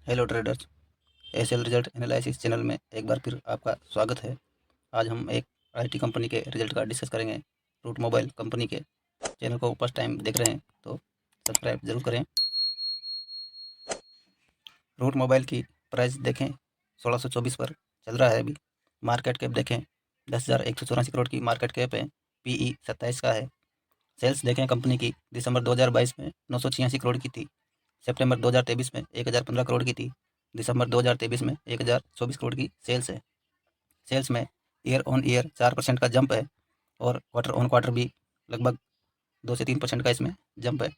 Hello traders. SL result analysis channel में एक बार फिर आपका स्वागत है। आज हम एक आईटी कंपनी के रिजल्ट का डिस्कस करेंगे। रूट मोबाइल कंपनी के चैनल को फर्स्ट टाइम देख रहे हैं तो सब्सक्राइब जरूर करें। रूट मोबाइल की प्राइस देखें 1624 पर चल रहा है अभी। मार्केट कैप देखें 10,184 करोड़ की मार्केट कैप है। पीई 27 का है। सेल्स देखें कंपनी की दिसंबर 2022 में 986 करोड़ की थी। सितंबर 2023 में 1015 करोड़ की थी। दिसंबर 2023 में 1024 करोड़ की सेल्स है। सेल्स में ईयर ऑन ईयर 4% का जंप है और क्वार्टर ऑन क्वार्टर भी लगभग 2 से 3% का इसमें जंप है।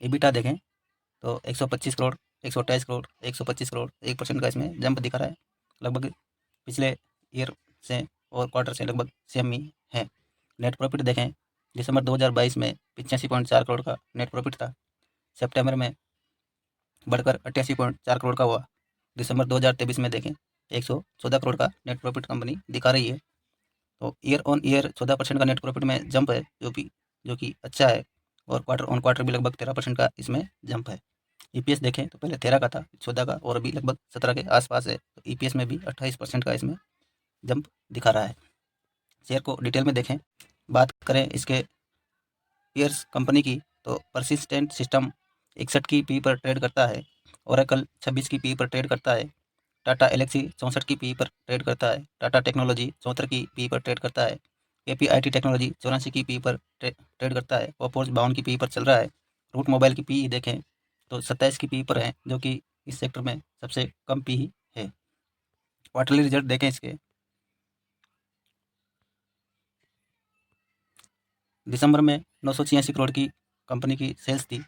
EBITDA देखें तो 125 करोड़, 128 करोड़, 125 करोड़, 1% का इसमें जंप दिखा रहा है। लगभग पिछले ईयर से और क्वार्टर से लगभग सेम ही है। नेट प्रॉफिट देखें दिसंबर 2022 में 85.4 करोड़ का नेट प्रॉफिट था। सितंबर में बढ़कर 88.4 करोड़ का हुआ। दिसंबर 2023 में देखें 114 करोड़ का नेट प्रॉफिट कंपनी दिखा रही है। तो ईयर ऑन ईयर 14% का नेट प्रॉफिट में जंप है जो कि अच्छा है और क्वार्टर ऑन क्वार्टर भी लगभग 13% का इसमें जंप है। ईपीएस देखें तो पहले 13 का था, 14 का और अभी लगभग 17 के आसपास है। तो ईपीएस में भी 28% का इसमें जंप दिखा रहा है। शेयर को डिटेल में देखें। बात करें इसके पीयर्स कंपनी की तो परसिस्टेंट सिस्टम 61 की पी पर ट्रेड करता है। ओरेकल 26 की पी पर ट्रेड करता है। टाटा एलेक्सी 64 की पी पर ट्रेड करता है। टाटा टेक्नोलॉजी 74 की पी पर ट्रेड करता है। केपीआईटी टेक्नोलॉजी 84 की पी पर ट्रेड करता है। ओपोज 52 की पी पर चल रहा है। रूट मोबाइल की पी देखें तो 27 की पी पर है, जो कि इस सेक्टर में सबसे कम पी ही है। क्वार्टरली रिजल्ट देखें इसके। दिसंबर में 986 करोड़ की कंपनी की सेल्स थी।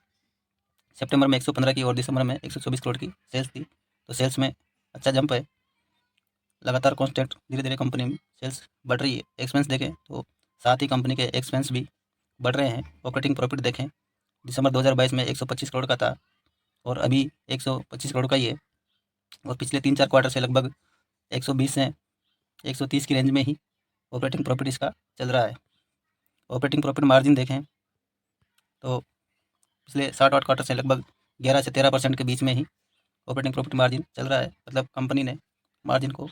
सितंबर में 115 की और दिसंबर में 124 करोड़ की सेल्स थी। तो सेल्स में अच्छा जंप है। लगातार कॉन्स्टेंट धीरे धीरे कंपनी में सेल्स बढ़ रही है। एक्सपेंस देखें तो साथ ही कंपनी के एक्सपेंस भी बढ़ रहे हैं। ऑपरेटिंग प्रॉफिट देखें दिसंबर 2022 में 125 करोड़ का था और अभी 125 करोड़ का ही है और पिछले 3-4 क्वार्टर से लगभग 120 से 130 की रेंज में ही ऑपरेटिंग प्रॉफिट इसका चल रहा है। ऑपरेटिंग प्रॉफिट मार्जिन देखें तो पिछले 7-8 क्वार्टर से लगभग 11 से 13% के बीच में ही ऑपरेटिंग प्रॉफिट मार्जिन चल रहा है। मतलब कंपनी ने मार्जिन को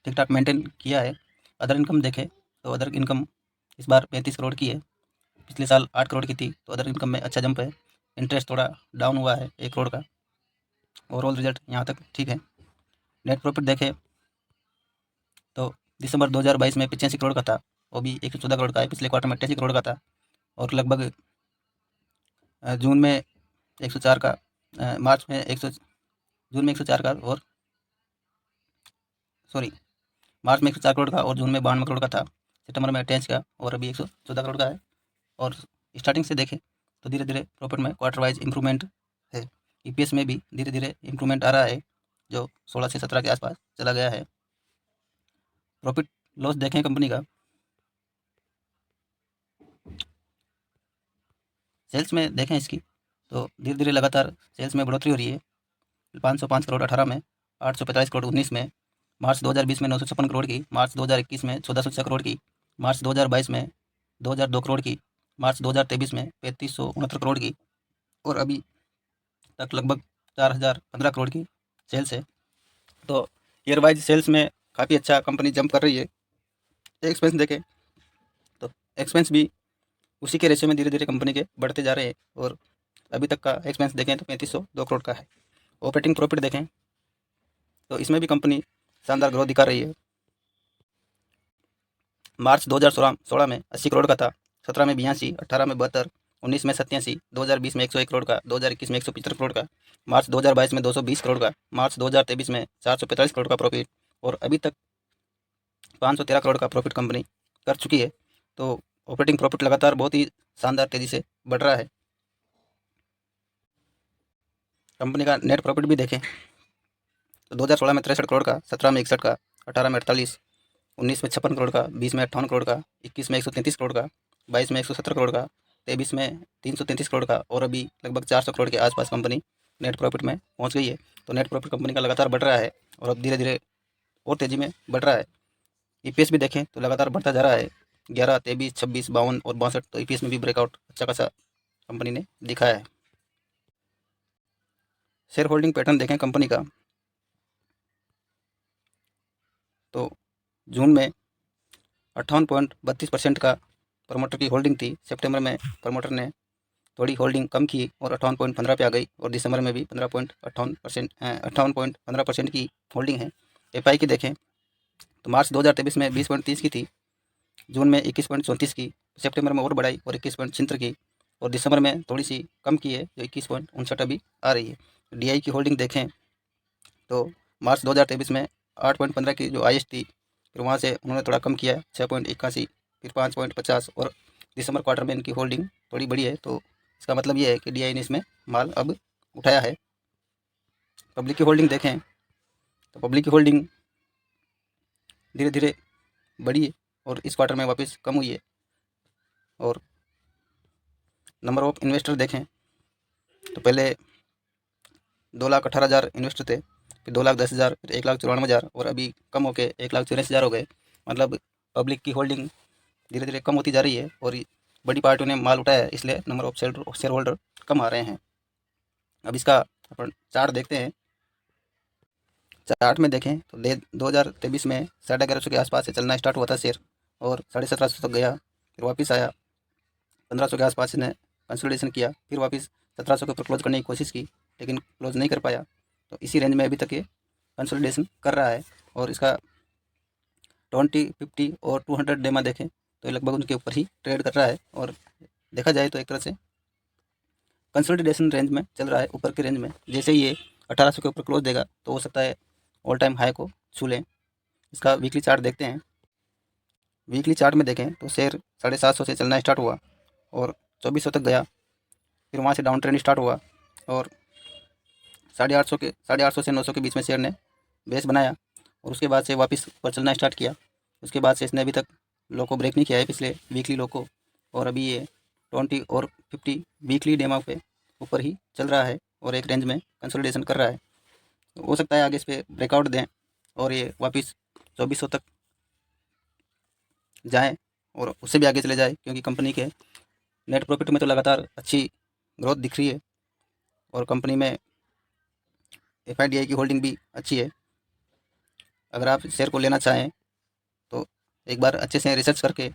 ठीक ठाक मेंटेन किया है। अदर इनकम देखें तो अदर इनकम इस बार 35 करोड़ की है। पिछले साल 8 करोड़ की थी, तो अदर इनकम में अच्छा जंप है। इंटरेस्ट थोड़ा डाउन हुआ है 1 करोड़ का। ओवरऑल रिजल्ट यहाँ तक ठीक है। नेट प्रॉफिट देखें तो दिसंबर 2022 में 85 करोड़ का था, वो भी 114 करोड़ का है। पिछले क्वार्टर में 88 करोड़ का था और लगभग जून में 104 का, मार्च में 100, जून में 104 का और सॉरी मार्च में 104 करोड़ का और जून में 52 करोड़ का था। सितंबर में 28 का और अभी 114 करोड़ का है। और स्टार्टिंग से देखें तो धीरे धीरे प्रॉफिट में क्वार्टर वाइज इंप्रूवमेंट है। ईपीएस में भी धीरे धीरे इंप्रूवमेंट आ रहा है, जो 16 से 17 के आसपास चला गया है। प्रॉफिट लॉस देखें कंपनी का। सेल्स में देखें इसकी तो धीरे धीरे लगातार सेल्स में बढ़ोतरी हो रही है। 505 करोड़ 18 में, 845 करोड़ 19 में, मार्च 2020 में 956 करोड़ की, मार्च 2021 में 1406 करोड़ की, मार्च 2022 में 2002 करोड़ की, मार्च 2023 में 3569 करोड़ की और अभी तक लगभग 4015 करोड़ की सेल्स है। तो ईयर वाइज सेल्स में काफ़ी अच्छा कंपनी जंप कर रही है। एक्सपेंस देखें तो एक्सपेंस भी उसी के रेशियो में धीरे धीरे कंपनी के बढ़ते जा रहे हैं और अभी तक का एक्सपेंस देखें तो 3502 करोड़ का है। ऑपरेटिंग प्रॉफिट देखें तो इसमें भी कंपनी शानदार ग्रोथ दिखा रही है। मार्च 2016 में 80 करोड़ का था, 17 में 82, 18 में 72, 19 में 87, 2020 में 101 करोड़ का, 2021 में 175 करोड़ का, मार्च 2022 में 220 करोड़ का, मार्च 2023 में 445 करोड़ का प्रॉफिट और अभी तक 513 करोड़ का प्रॉफिट कंपनी कर चुकी है। तो ऑपरेटिंग प्रॉफिट लगातार बहुत ही शानदार तेज़ी से बढ़ रहा है। कंपनी का नेट प्रॉफिट भी देखें तो 2016 में 63 करोड़ का, 17 में 61 का, 18 में 48, 19 में 56 करोड़ का, 20 में 58 करोड़ का, 21 में 133 करोड़ का, 22 में 117 करोड़ का, 23 में 333 करोड़ का और अभी लगभग 400 करोड़ के आसपास कंपनी नेट प्रॉफिट में पहुंच गई है। तो नेट प्रॉफिट कंपनी का लगातार बढ़ रहा है और अब धीरे धीरे और तेज़ी में बढ़ रहा है। ईपीएस भी देखें तो लगातार बढ़ता जा रहा है, 11, 23, 26, 52 और 62। तो ईपीएस में भी ब्रेकआउट अच्छा खासा कंपनी ने दिखाया है। शेयर होल्डिंग पैटर्न देखें कंपनी का, तो जून में 58.32% का प्रमोटर की होल्डिंग थी। सितंबर में प्रमोटर ने थोड़ी होल्डिंग कम की और 58.15 पे आ गई, और दिसंबर में भी 58.15% की होल्डिंग है। एफआई की देखें तो मार्च 2023 में 20.30 की थी, जून में 21.34 की, सितंबर में और बढ़ाई और 21.76 की, और दिसंबर में थोड़ी सी कम की है जो 21.59 अभी आ रही है। डीआई की होल्डिंग देखें तो मार्च 2023 में 8.15 की जो आईएस थी, फिर वहाँ से उन्होंने थोड़ा कम किया 6.81, फिर 5.50, और दिसंबर क्वार्टर में इनकी होल्डिंग थोड़ी बड़ी है। तो इसका मतलब ये है कि डीआई ने इसमें माल अब उठाया है। पब्लिक की होल्डिंग देखें तो पब्लिक की होल्डिंग धीरे धीरे बढ़ी है और इस क्वार्टर में वापस कम हुई है। और नंबर ऑफ इन्वेस्टर देखें तो पहले 2,18,000 इन्वेस्टर थे, फिर 2,10,000, फिर 1,94,000, और अभी कम होकर 1,84,000 हो गए। मतलब पब्लिक की होल्डिंग धीरे धीरे कम होती जा रही है और बड़ी पार्टियों ने माल उठाया है, इसलिए नंबर ऑफ शेयर होल्डर कम आ रहे हैं। अब इसका अपन चार्ट देखते हैं। चार्ट में देखें तो 2023 में 1150 के आसपास से चलना स्टार्ट हुआ था शेयर, और 1750 तक गया, फिर वापस आया 1500 के आसपास इसने कंसोलिडेशन किया, फिर वापस 1700 के ऊपर क्लोज करने की कोशिश की लेकिन क्लोज नहीं कर पाया। तो इसी रेंज में अभी तक ये कंसोलिडेशन कर रहा है, और इसका 20, 50 और 200 डेमा देखें तो ये लगभग उनके ऊपर ही ट्रेड कर रहा है, और देखा जाए तो एक तरह से कंसोलिडेशन रेंज में चल रहा है, ऊपर के रेंज में। जैसे ही ये 1800 के ऊपर क्लोज देगा तो हो सकता है ऑल टाइम हाई को छू लें। इसका वीकली चार्ट देखते हैं। वीकली चार्ट में देखें तो शेयर 750 से चलना स्टार्ट हुआ और 2400 तक गया, फिर वहाँ से डाउन ट्रेंड स्टार्ट हुआ, और 850 से 900 के बीच में शेयर ने बेस बनाया, और उसके बाद से वापस ऊपर चलना स्टार्ट किया। उसके बाद से इसने अभी तक लो को ब्रेक नहीं किया है, पिछले वीकली लो को, और अभी ये 20 और 50 वीकली डेमा पे ऊपर ही चल रहा है और एक रेंज में कंसोलिडेशन कर रहा है। तो हो सकता है आगे इस पर ब्रेकआउट दें और ये वापस 2400 तक जाएँ और उससे भी आगे चले जाए, क्योंकि कंपनी के नेट प्रॉफिट में तो लगातार अच्छी ग्रोथ दिख रही है, और कंपनी में एफआईडीआई की होल्डिंग भी अच्छी है। अगर आप शेयर को लेना चाहें तो एक बार अच्छे से रिसर्च करके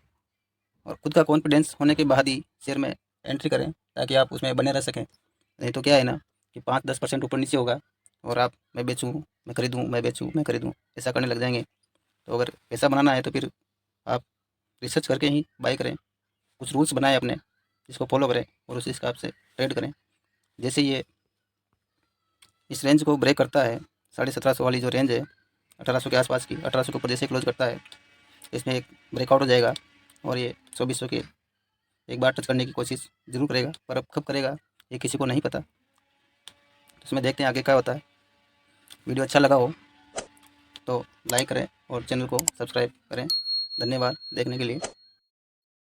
और खुद का कॉन्फिडेंस होने के बाद ही शेयर में एंट्री करें, ताकि आप उसमें बने रह सकें। नहीं तो क्या है ना कि 5-10% ऊपर नीचे होगा और आप मैं बेचूँ, मैं खरीदूँ, मैं बेचूँ, मैं खरीदूँ, ऐसा करने लग जाएंगे। तो अगर पैसा बनाना है तो फिर आप रिसर्च करके ही बाई करें, कुछ रूल्स बनाएं अपने, जिसको फॉलो करें और उसी हिसाब से ट्रेड करें। जैसे ये इस रेंज को ब्रेक करता है, 1750 वाली जो रेंज है 1800 के आसपास की, 1800 के ऊपर जैसे क्लोज करता है इसमें एक ब्रेकआउट हो जाएगा, और ये 2400 के एक बार टच करने की कोशिश ज़रूर करेगा, पर अब कब करेगा ये किसी को नहीं पता। तो इसमें देखते हैं आगे क्या होता है। वीडियो अच्छा लगा हो तो लाइक करें और चैनल को सब्सक्राइब करें। धन्यवाद देखने के लिए।